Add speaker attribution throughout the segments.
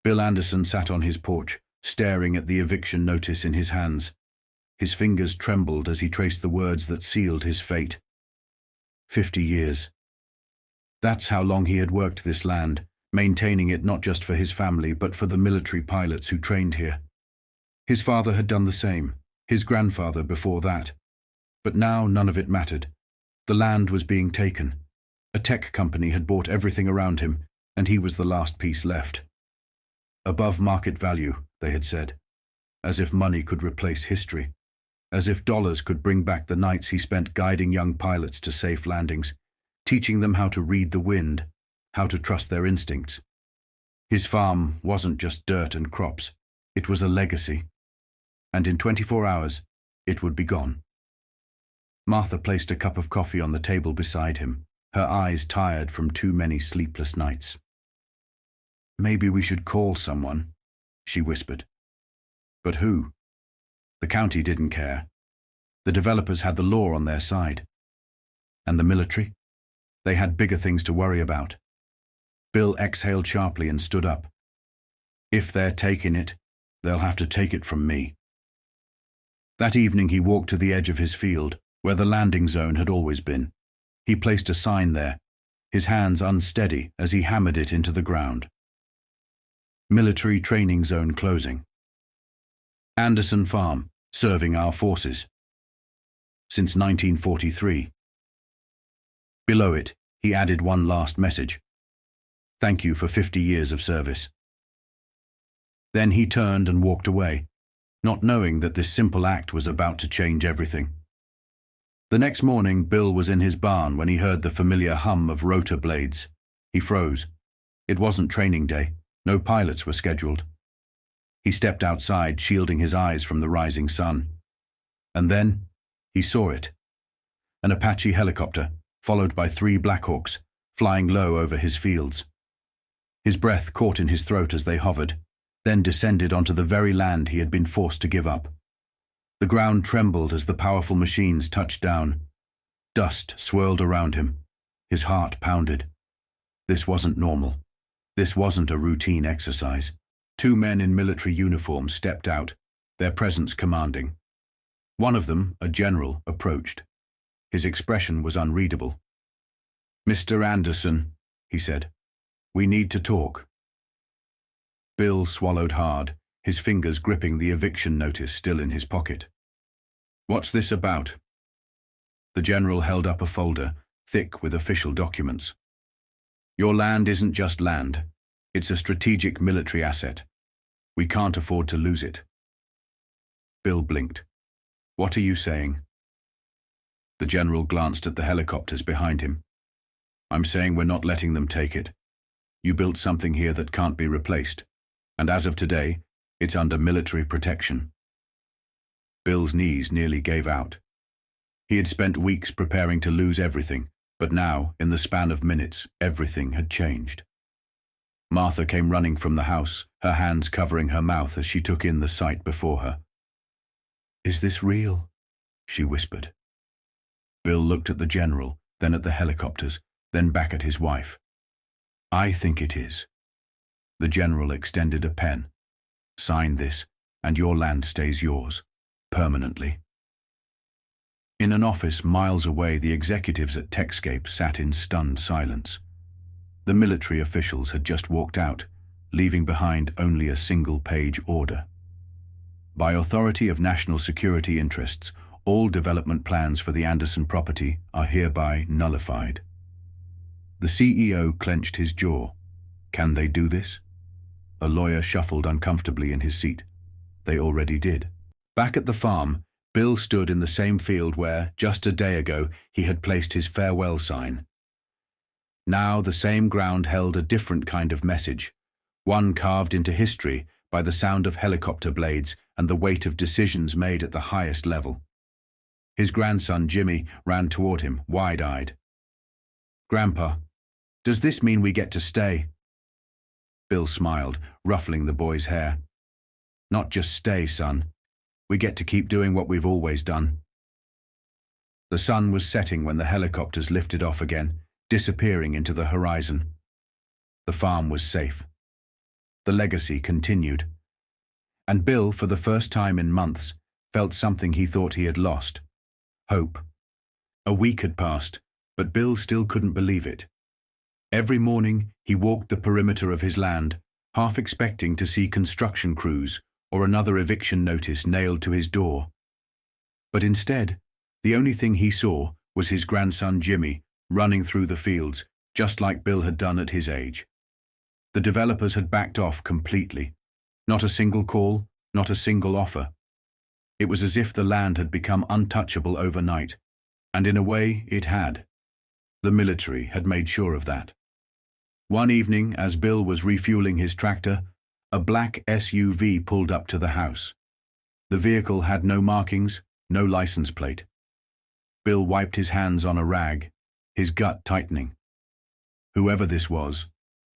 Speaker 1: Bill Anderson sat on his porch, staring at the eviction notice in his hands. His fingers trembled as he traced the words that sealed his fate. 50 years. That's how long he had worked this land, maintaining it not just for his family but for the military pilots who trained here. His father had done the same, his grandfather before that. But now none of it mattered. The land was being taken. A tech company had bought everything around him, and he was the last piece left. Above market value, they had said, as if money could replace history, as if dollars could bring back the nights he spent guiding young pilots to safe landings, teaching them how to read the wind, how to trust their instincts. His farm wasn't just dirt and crops, it was a legacy. And in 24 hours, it would be gone. Martha placed a cup of coffee on the table beside him, her eyes tired from too many sleepless nights. "Maybe we should call someone," she whispered. But who? The county didn't care. The developers had the law on their side. And the military? They had bigger things to worry about. Bill exhaled sharply and stood up. "If they're taking it, they'll have to take it from me." That evening he walked to the edge of his field, where the landing zone had always been. He placed a sign there, his hands unsteady as he hammered it into the ground. Military Training Zone closing. Anderson Farm, serving our forces. Since 1943. Below it, he added one last message. "Thank you for 50 years of service." Then he turned and walked away, not knowing that this simple act was about to change everything. The next morning, Bill was in his barn when he heard the familiar hum of rotor blades. He froze. It wasn't training day. No pilots were scheduled. He stepped outside, shielding his eyes from the rising sun. And then, he saw it. An Apache helicopter, followed by 3 Blackhawks, flying low over his fields. His breath caught in his throat as they hovered, then descended onto the very land he had been forced to give up. The ground trembled as the powerful machines touched down. Dust swirled around him. His heart pounded. This wasn't normal. This wasn't a routine exercise. 2 men in military uniform stepped out, their presence commanding. One of them, a general, approached. His expression was unreadable. "Mr. Anderson," he said, "we need to talk." Bill swallowed hard, his fingers gripping the eviction notice still in his pocket. "What's this about?" The general held up a folder, thick with official documents. "Your land isn't just land. It's a strategic military asset. We can't afford to lose it." Bill blinked. "What are you saying?" The general glanced at the helicopters behind him. "I'm saying we're not letting them take it. You built something here that can't be replaced, and as of today, it's under military protection." Bill's knees nearly gave out. He had spent weeks preparing to lose everything, but now, in the span of minutes, everything had changed. Martha came running from the house, her hands covering her mouth as she took in the sight before her. "Is this real?" she whispered. Bill looked at the general, then at the helicopters, then back at his wife. "I think it is." The general extended a pen. "Sign this, and your land stays yours, permanently." In an office miles away, the executives at Techscape sat in stunned silence. The military officials had just walked out, leaving behind only a single-page order. By authority of national security interests, all development plans for the Anderson property are hereby nullified. The CEO clenched his jaw. Can they do this? A lawyer shuffled uncomfortably in his seat. They already did. Back at the farm, Bill stood in the same field where, just a day ago, he had placed his farewell sign. Now the same ground held a different kind of message, one carved into history by the sound of helicopter blades and the weight of decisions made at the highest level. His grandson, Jimmy, ran toward him, wide-eyed. "Grandpa, does this mean we get to stay?" Bill smiled, ruffling the boy's hair. "Not just stay, son. We get to keep doing what we've always done." The sun was setting when the helicopters lifted off again, disappearing into the horizon. The farm was safe. The legacy continued. And Bill, for the first time in months, felt something he thought he had lost: hope. A week had passed, but Bill still couldn't believe it. Every morning he walked the perimeter of his land, half expecting to see construction crews or another eviction notice nailed to his door. But instead, the only thing he saw was his grandson Jimmy running through the fields, just like Bill had done at his age. The developers had backed off completely. Not a single call, not a single offer. It was as if the land had become untouchable overnight, and in a way it had. The military had made sure of that. One evening, as Bill was refueling his tractor, a black SUV pulled up to the house. The vehicle had no markings, no license plate. Bill wiped his hands on a rag, his gut tightening. Whoever this was,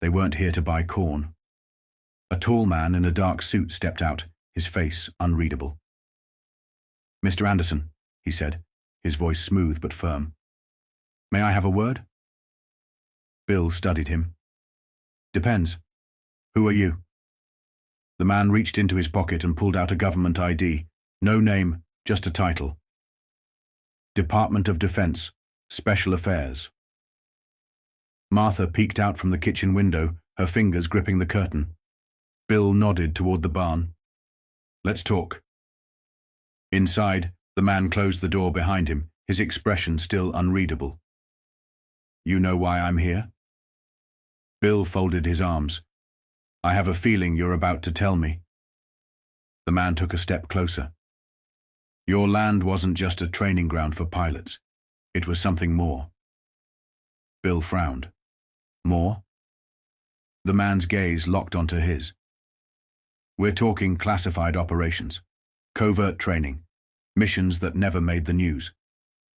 Speaker 1: they weren't here to buy corn. A tall man in a dark suit stepped out, his face unreadable. "Mr. Anderson," he said, his voice smooth but firm. "May I have a word?" Bill studied him. "Depends. Who are you?" The man reached into his pocket and pulled out a government ID. No name, just a title. Department of Defense, Special Affairs. Martha peeked out from the kitchen window, her fingers gripping the curtain. Bill nodded toward the barn. "Let's talk." Inside, the man closed the door behind him, his expression still unreadable. "You know why I'm here?" Bill folded his arms. "I have a feeling you're about to tell me." The man took a step closer. "Your land wasn't just a training ground for pilots. It was something more." Bill frowned. "More?" The man's gaze locked onto his. "We're talking classified operations, covert training, missions that never made the news.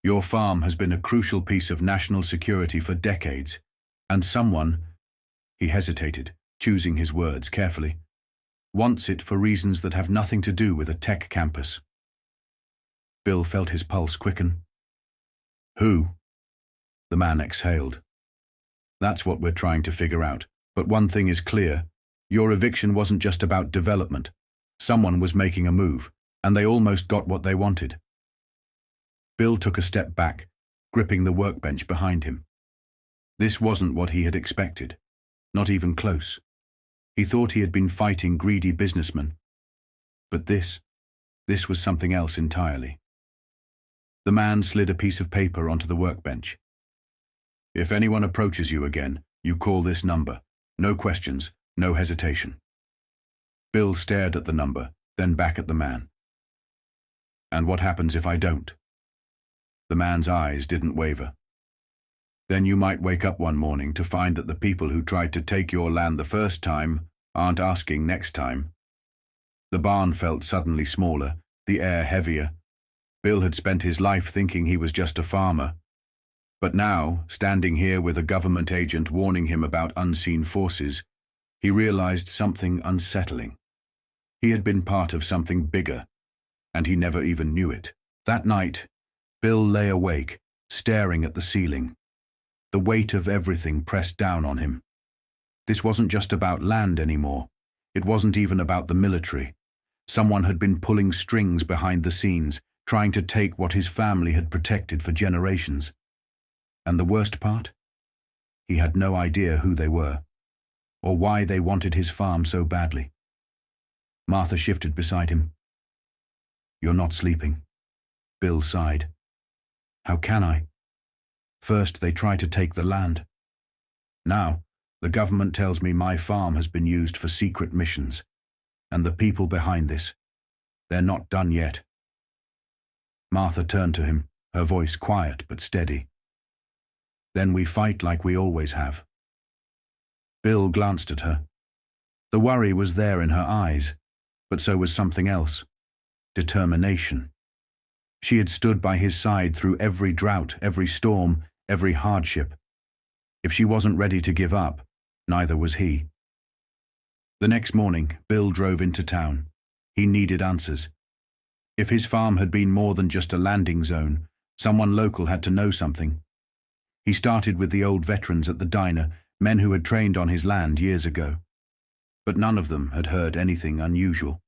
Speaker 1: Your farm has been a crucial piece of national security for decades, and someone," he hesitated, choosing his words carefully, "wants it for reasons that have nothing to do with a tech campus." Bill felt his pulse quicken. "Who?" The man exhaled. "That's what we're trying to figure out. But one thing is clear. Your eviction wasn't just about development. Someone was making a move, and they almost got what they wanted." Bill took a step back, gripping the workbench behind him. This wasn't what he had expected. Not even close. He thought he had been fighting greedy businessmen. But this was something else entirely. The man slid a piece of paper onto the workbench. "If anyone approaches you again, you call this number. No questions, no hesitation." Bill stared at the number, then back at the man. "And what happens if I don't?" The man's eyes didn't waver. "Then you might wake up one morning to find that the people who tried to take your land the first time aren't asking next time." The barn felt suddenly smaller, the air heavier. Bill had spent his life thinking he was just a farmer. But now, standing here with a government agent warning him about unseen forces, he realized something unsettling. He had been part of something bigger, and he never even knew it. That night, Bill lay awake, staring at the ceiling. The weight of everything pressed down on him. This wasn't just about land anymore. It wasn't even about the military. Someone had been pulling strings behind the scenes, trying to take what his family had protected for generations. And the worst part? He had no idea who they were, or why they wanted his farm so badly. Martha shifted beside him. "You're not sleeping." Bill sighed. "How can I? First they try to take the land. Now, the government tells me my farm has been used for secret missions. And the people behind this, they're not done yet." Martha turned to him, her voice quiet but steady. "Then we fight like we always have." Bill glanced at her. The worry was there in her eyes, but so was something else. Determination. She had stood by his side through every drought, every storm, every hardship. If she wasn't ready to give up, neither was he. The next morning, Bill drove into town. He needed answers. If his farm had been more than just a landing zone, someone local had to know something. He started with the old veterans at the diner, men who had trained on his land years ago. but none of them had heard anything unusual.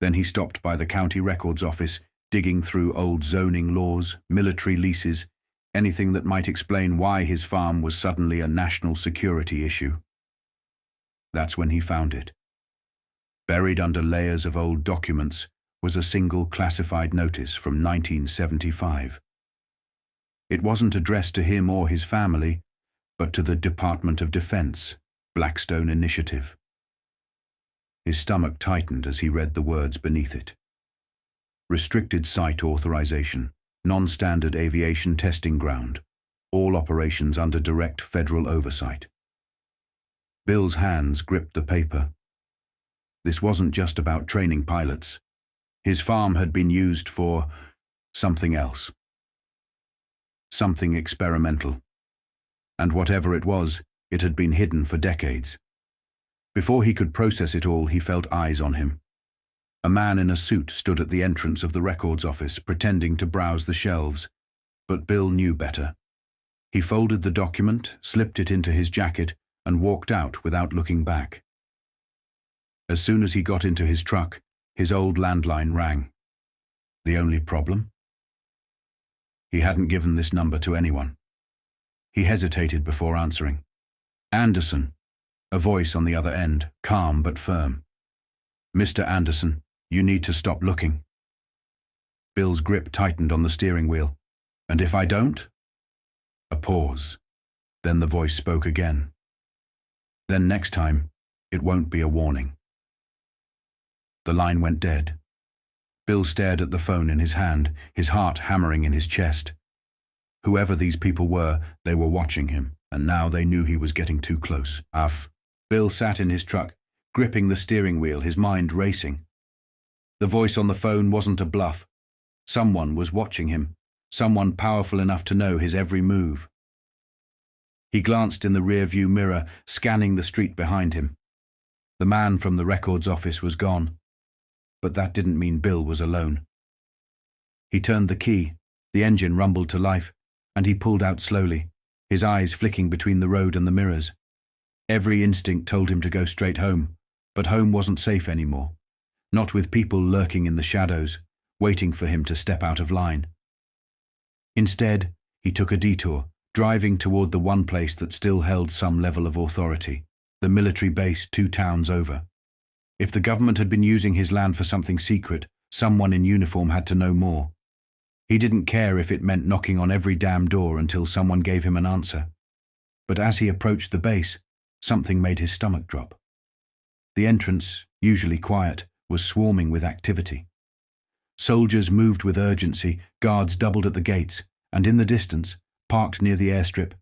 Speaker 1: Then he stopped by the county records office, digging through old zoning laws, military leases, anything that might explain why his farm was suddenly a national security issue. That's when he found it. Buried under layers of old documents was a single classified notice from 1975. It wasn't addressed to him or his family, but to the Department of Defense, Blackstone Initiative. His stomach tightened as he read the words beneath it. Restricted Site Authorization, Non-Standard Aviation Testing Ground, all operations under direct federal oversight. Bill's hands gripped the paper. This wasn't just about training pilots. His farm had been used for something else. Something experimental. And whatever it was, it had been hidden for decades. Before he could process it all, he felt eyes on him. A man in a suit stood at the entrance of the records office, pretending to browse the shelves. But Bill knew better. He folded the document, slipped it into his jacket, and walked out without looking back. As soon as he got into his truck, his old landline rang. The only problem? He hadn't given this number to anyone. He hesitated before answering. Anderson, a voice on the other end, calm but firm. Mr. Anderson, you need to stop looking. Bill's grip tightened on the steering wheel. And if I don't? A pause. Then the voice spoke again. Then next time, it won't be a warning. The line went dead. Bill stared at the phone in his hand, his heart hammering in his chest. Whoever these people were, they were watching him, and now they knew he was getting too close. Bill sat in his truck, gripping the steering wheel, his mind racing. The voice on the phone wasn't a bluff. Someone was watching him, someone powerful enough to know his every move. He glanced in the rear-view mirror, scanning the street behind him. The man from the records office was gone. But that didn't mean Bill was alone. He turned the key, the engine rumbled to life, and he pulled out slowly, his eyes flicking between the road and the mirrors. Every instinct told him to go straight home, but home wasn't safe anymore, not with people lurking in the shadows, waiting for him to step out of line. Instead, he took a detour, driving toward the one place that still held some level of authority, the military base 2 towns over. If the government had been using his land for something secret, someone in uniform had to know more. He didn't care if it meant knocking on every damn door until someone gave him an answer. But as he approached the base, something made his stomach drop. The entrance, usually quiet, was swarming with activity. Soldiers moved with urgency, guards doubled at the gates, and in the distance, parked near the airstrip,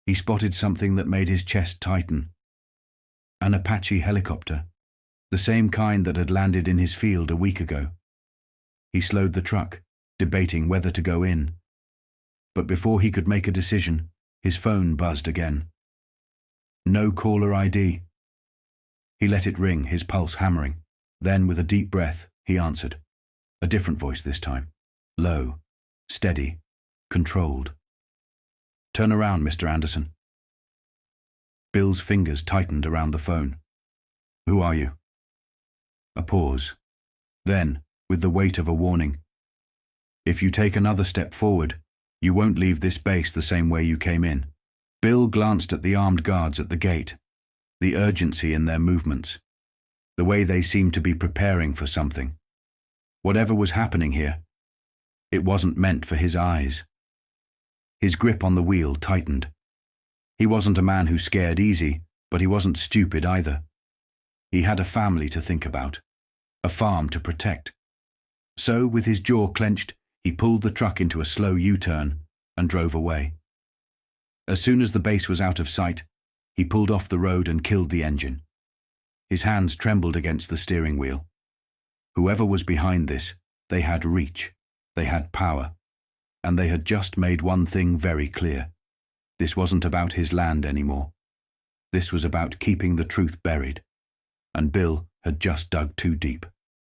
Speaker 1: he spotted something that made his chest tighten. An Apache helicopter. The same kind that had landed in his field a week ago. He slowed the truck, debating whether to go in. But before he could make a decision, his phone buzzed again. No caller ID. He let it ring, his pulse hammering. Then, with a deep breath, he answered. A different voice this time. Low, steady, controlled. Turn around, Mr. Anderson. Bill's fingers tightened around the phone. Who are you? A pause. Then, with the weight of a warning. If you take another step forward, you won't leave this base the same way you came in. Bill glanced at the armed guards at the gate, the urgency in their movements, the way they seemed to be preparing for something. Whatever was happening here, it wasn't meant for his eyes. His grip on the wheel tightened. He wasn't a man who scared easy, but he wasn't stupid either. He had a family to think about, a farm to protect. So, with his jaw clenched, he pulled the truck into a slow U-turn and drove away. As soon as the base was out of sight, he pulled off the road and killed the engine. His hands trembled against the steering wheel. Whoever was behind this, they had reach, they had power, and they had just made one thing very clear. This wasn't about his land anymore. This was about keeping the truth buried. And Bill had just dug too deep.